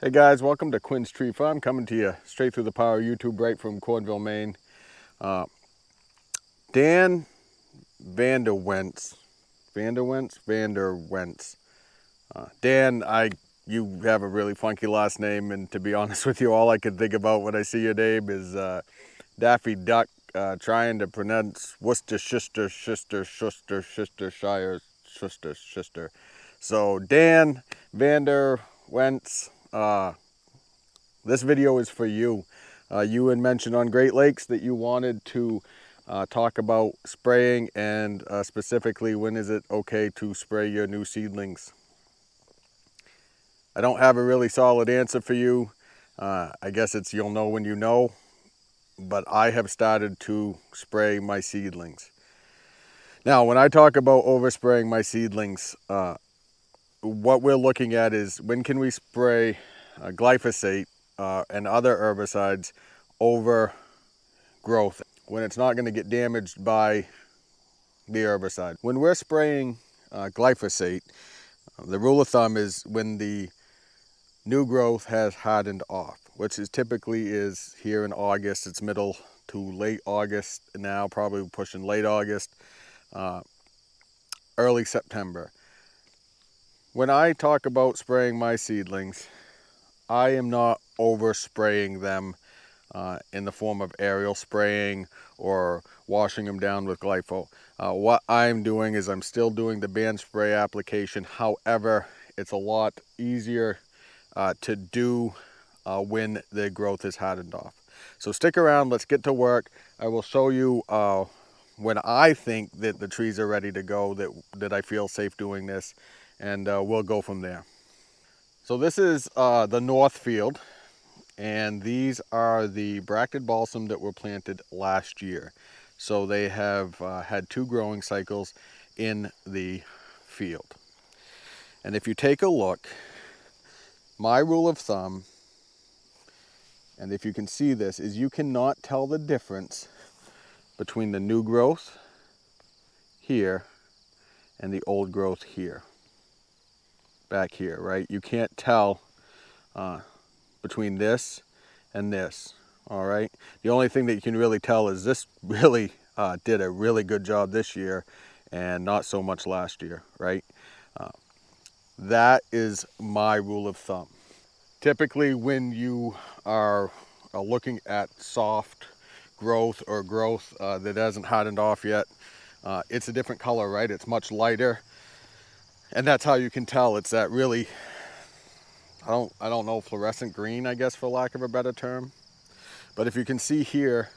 Hey guys, welcome to Quinn's Tree Farm, coming to you straight through the power of YouTube right from Cornville, Maine. Dan Vanderwentz, Vanderwentz. Dan, you have a really funky last name, and to be honest with you, all I can think about when I see your name is Daffy Duck trying to pronounce Worcestershire. So Dan Vanderwentz. This video is for you. You had mentioned on Great Lakes that you wanted to talk about spraying and specifically when is it okay to spray your new seedlings. I don't have a really solid answer for you. I guess it's you'll know when you know, but I have started to spray my seedlings. Now, when I talk about overspraying my seedlings, what we're looking at is when can we spray glyphosate and other herbicides over growth when it's not going to get damaged by the herbicide. When we're spraying glyphosate, the rule of thumb is when the new growth has hardened off, which is typically is here in August. It's middle to late August now, probably pushing late August, early September. When I talk about spraying my seedlings, I am not overspraying them in the form of aerial spraying or washing them down with glypho. What I'm doing is I'm still doing the band spray application. However, it's a lot easier to do when the growth is hardened off. So stick around, let's get to work. I will show you when I think that the trees are ready to go, that I feel safe doing this, and we'll go from there. So this is the north field. And these are the bracted balsam that were planted last year. So they have had 2 growing cycles in the field. And if you take a look, my rule of thumb, and if you can see this, is you cannot tell the difference between the new growth here and the old growth here, back here, right? You can't tell between this and this. All right, the only thing that you can really tell is this really did a really good job this year and not so much last year, right? That is my rule of thumb. Typically when you are looking at soft growth or growth that hasn't hardened off yet, it's a different color, right? It's much lighter, and that's how you can tell. It's that really, I don't know, fluorescent green, I guess, for lack of a better term. But if you can see here,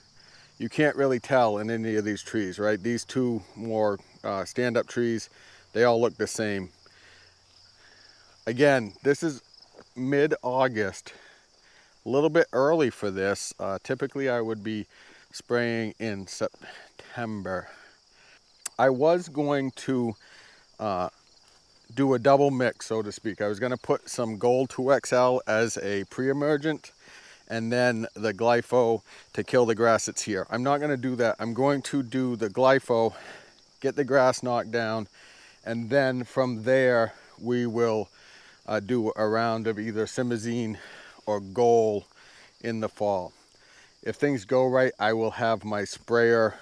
you can't really tell in any of these trees, right? These 2 more stand-up trees, they all look the same. Again, this is mid-August, a little bit early for this. Typically I would be spraying in September. I was going to do a double mix, so to speak. I was going to put some Gold 2XL as a pre-emergent and then the glypho to kill the grass that's here. I'm not going to do that. I'm going to do the glypho, get the grass knocked down, and then from there we will do a round of either Simazine or Gold in the fall. If things go right, I will have my sprayer,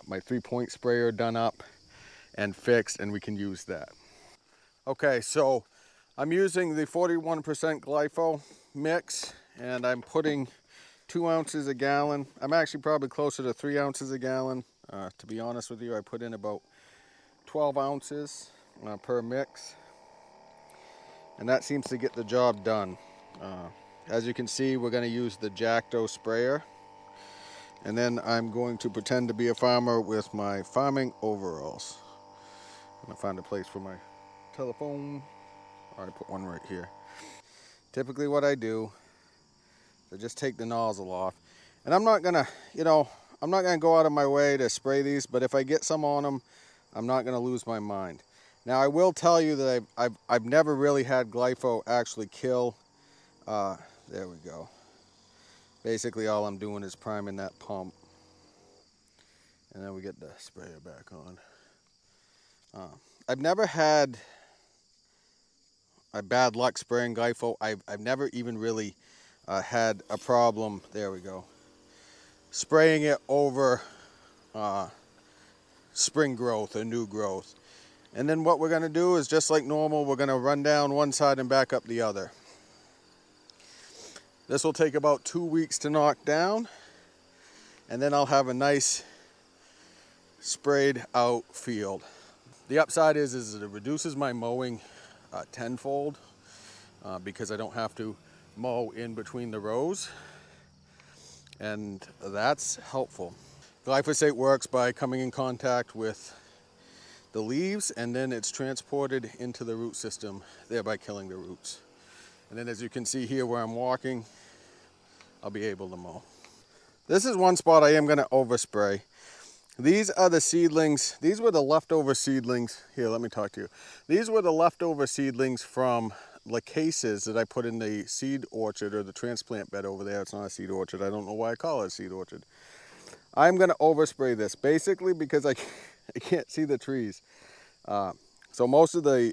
my 3-point sprayer done up and fixed, and we can use that. Okay, so I'm using the 41% glypho mix, and I'm putting 2 ounces a gallon. I'm actually probably closer to 3 ounces a gallon. To be honest with you, I put in about 12 ounces per mix, and that seems to get the job done. As you can see, we're going to use the Jacto sprayer, and then I'm going to pretend to be a farmer with my farming overalls. I'm going to find a place for my telephone. All right, put one right here. Typically what I do, I just take the nozzle off, and I'm not gonna, I'm not gonna go out of my way to spray these, but if I get some on them, I'm not gonna lose my mind. Now I will tell you that I've never really had glypho actually kill. There we go. Basically all I'm doing is priming that pump, and then we get the sprayer back on. I've never had bad luck spraying glyphosate. I've never even really had a problem, there we go, spraying it over spring growth or new growth. And then what we're going to do is, just like normal, we're going to run down one side and back up the other. This will take about 2 weeks to knock down, and then I'll have a nice sprayed out field. The upside is it reduces my mowing tenfold because I don't have to mow in between the rows, and that's helpful. Glyphosate works by coming in contact with the leaves, and then it's transported into the root system, thereby killing the roots. And then, as you can see here where I'm walking, I'll be able to mow. This is one spot I am going to overspray. These are the seedlings. These were the leftover seedlings. Here, let me talk to you. These were the leftover seedlings from the cases that I put in the seed orchard, or the transplant bed over there. It's not a seed orchard. I don't know why I call it a seed orchard. I'm going to overspray this basically because I can't see the trees. So most of the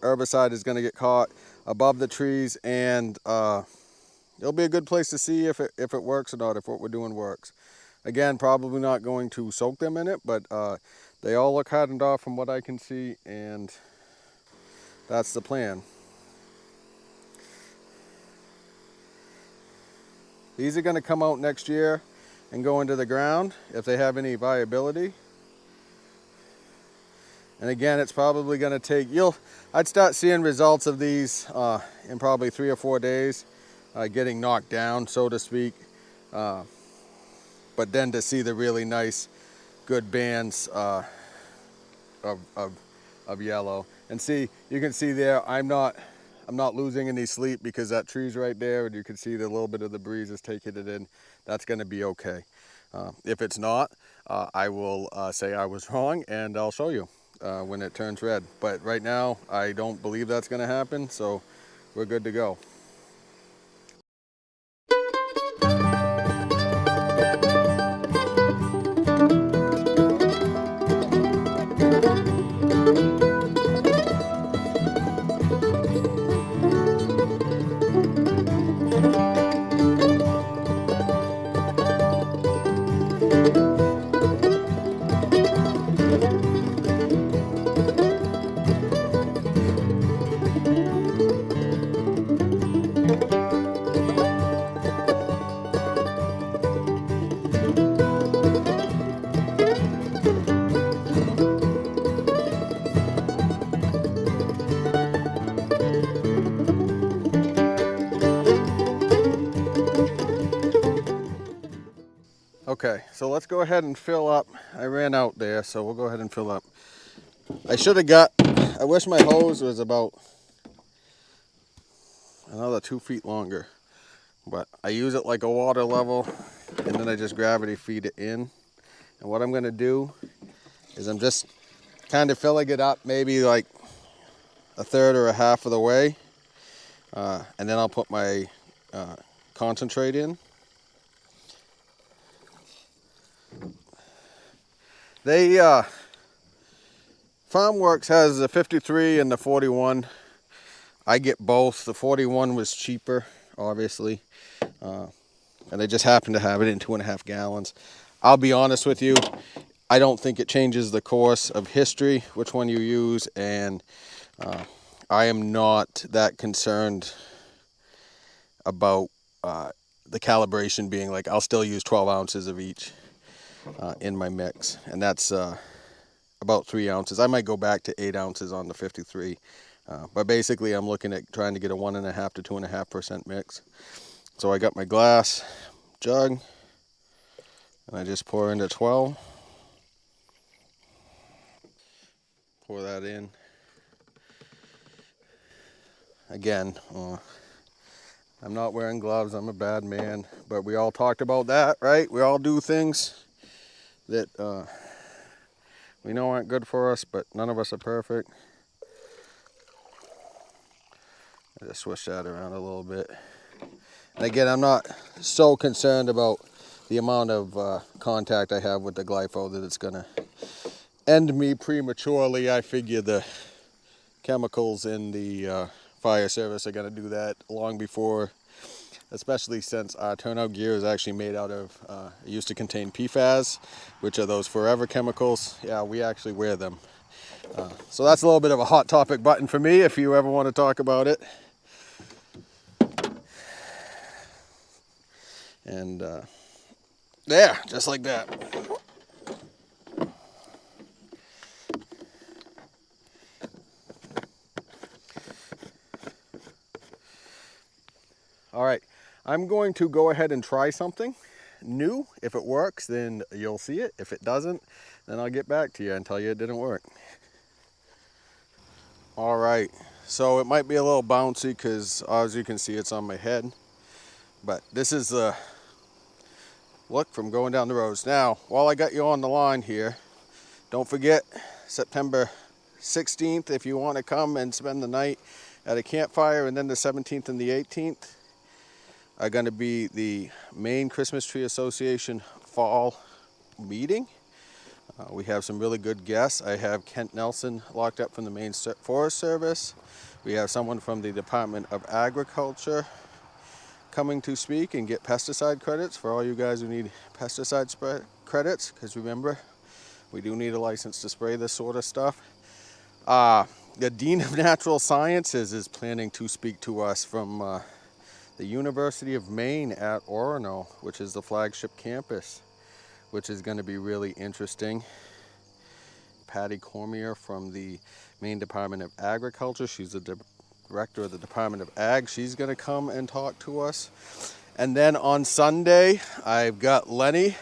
herbicide is going to get caught above the trees, and it'll be a good place to see if it works or not, if what we're doing works. Again, probably not going to soak them in it, but they all look hardened off from what I can see, and that's the plan. These are going to come out next year and go into the ground if they have any viability. And again, it's probably going to take, I'd start seeing results of these in probably 3 or 4 days, getting knocked down, so to speak. But then to see the really nice, good bands of yellow. And see, you can see there, I'm not losing any sleep because that tree's right there, and you can see the little bit of the breeze is taking it in. That's going to be okay. If it's not, I will say I was wrong, and I'll show you when it turns red. But right now, I don't believe that's going to happen, so we're good to go. Okay, so let's go ahead and fill up. I ran out there, so we'll go ahead and fill up. I wish my hose was about another 2 feet longer, but I use it like a water level, and then I just gravity feed it in. And what I'm going to do is I'm just kind of filling it up, maybe like a third or a half of the way, and then I'll put my concentrate in. FarmWorks has the 53 and the 41. I get both. The 41 was cheaper, obviously, and they just happen to have it in 2.5 gallons. I'll be honest with you, I don't think it changes the course of history, which one you use, and I am not that concerned about the calibration being like, I'll still use 12 ounces of each in my mix, and that's about 3 ounces. I might go back to 8 ounces on the 53, but basically I'm looking at trying to get a 1.5 to 2.5% mix. So I got my glass jug, and I just pour into 12. Pour that in. Again, I'm not wearing gloves. I'm a bad man, but we all talked about that, right? We all do things that we know aren't good for us, but none of us are perfect. I just switch that around a little bit. And again, I'm not so concerned about the amount of contact I have with the glypho that it's going to end me prematurely. I figure the chemicals in the fire service are going to do that long before, especially since our turnout gear is actually made out of, it used to contain PFAS, which are those forever chemicals. Yeah, we actually wear them. So that's a little bit of a hot topic button for me if you ever want to talk about it. And there, just like that. All right, I'm going to go ahead and try something new. If it works, then you'll see it. If it doesn't, then I'll get back to you and tell you it didn't work. All right, so it might be a little bouncy because as you can see, it's on my head. But this is the look from going down the roads. Now, while I got you on the line here, don't forget September 16th if you want to come and spend the night at a campfire, and then the 17th and the 18th are going to be the Maine Christmas Tree Association fall meeting. We have some really good guests. I have Kent Nelson locked up from the Maine Forest Service. We have someone from the Department of Agriculture coming to speak and get pesticide credits for all you guys who need pesticide credits, because remember, we do need a license to spray this sort of stuff. The Dean of Natural Sciences is planning to speak to us from the University of Maine at Orono, which is the flagship campus, which is going to be really interesting. Patty Cormier from the Maine Department of Agriculture, she's the director of the Department of Ag. She's going to come and talk to us. And then on Sunday, I've got Len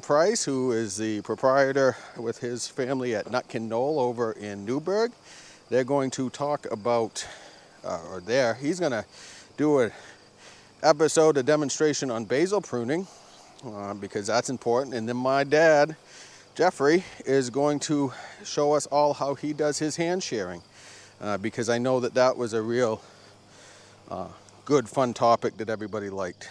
Price, who is the proprietor with his family at Nutkin Knoll over in Newburgh. They're going to talk about, he's going to do an episode, a demonstration on basil pruning, because that's important. And then my dad, Jeffrey, is going to show us all how he does his hand shearing, because I know that that was a real good, fun topic that everybody liked.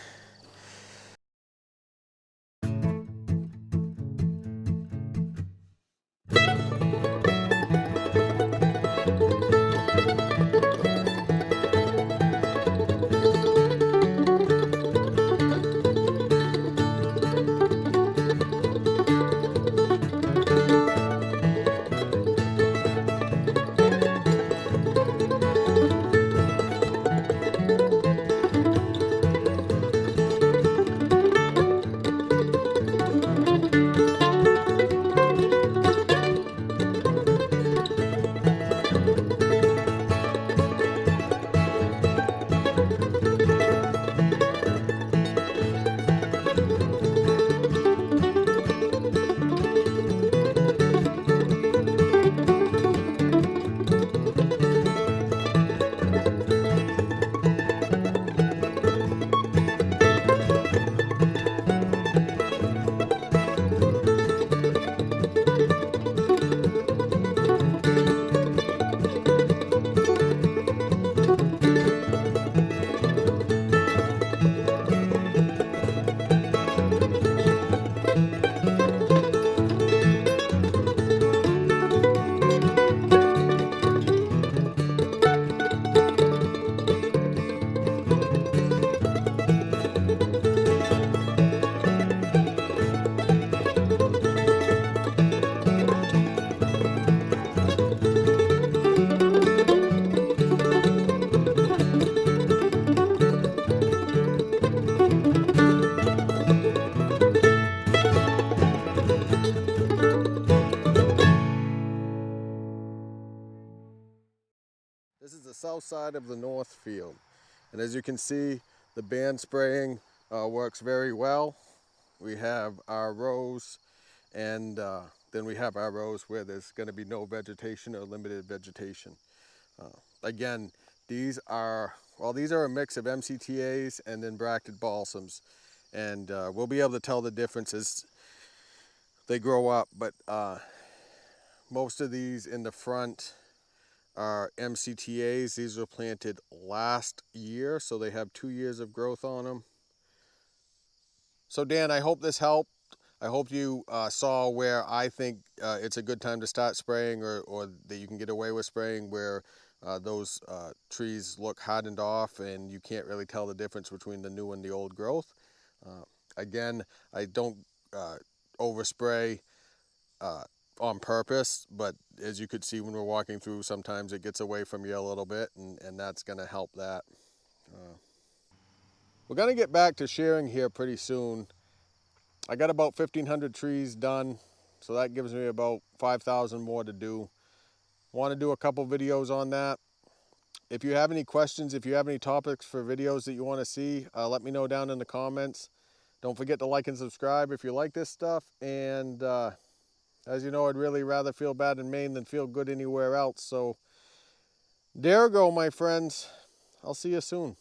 This is the south side of the north field, and as you can see, the band spraying works very well. We have our rows, and then we have our rows where there's going to be no vegetation or limited vegetation. Again, these are a mix of MCTAs and then bracted balsams, and we'll be able to tell the difference as they grow up, but most of these in the front are MCTAs. These were planted last year, so they have 2 years of growth on them. So Dan, I hope this helped. I hope you saw where I think it's a good time to start spraying, or that you can get away with spraying, where those trees look hardened off and you can't really tell the difference between the new and the old growth. Again, I don't overspray on purpose, but as you could see when we're walking through, sometimes it gets away from you a little bit, and that's going to help that. We're going to get back to shearing here pretty soon. I got about 1,500 trees done, so that gives me about 5,000 more to do. Want to do a couple videos on that. If you have any questions, if you have any topics for videos that you want to see, let me know down in the comments. Don't forget to like and subscribe if you like this stuff. And as you know, I'd really rather feel bad in Maine than feel good anywhere else. So there you go, my friends. I'll see you soon.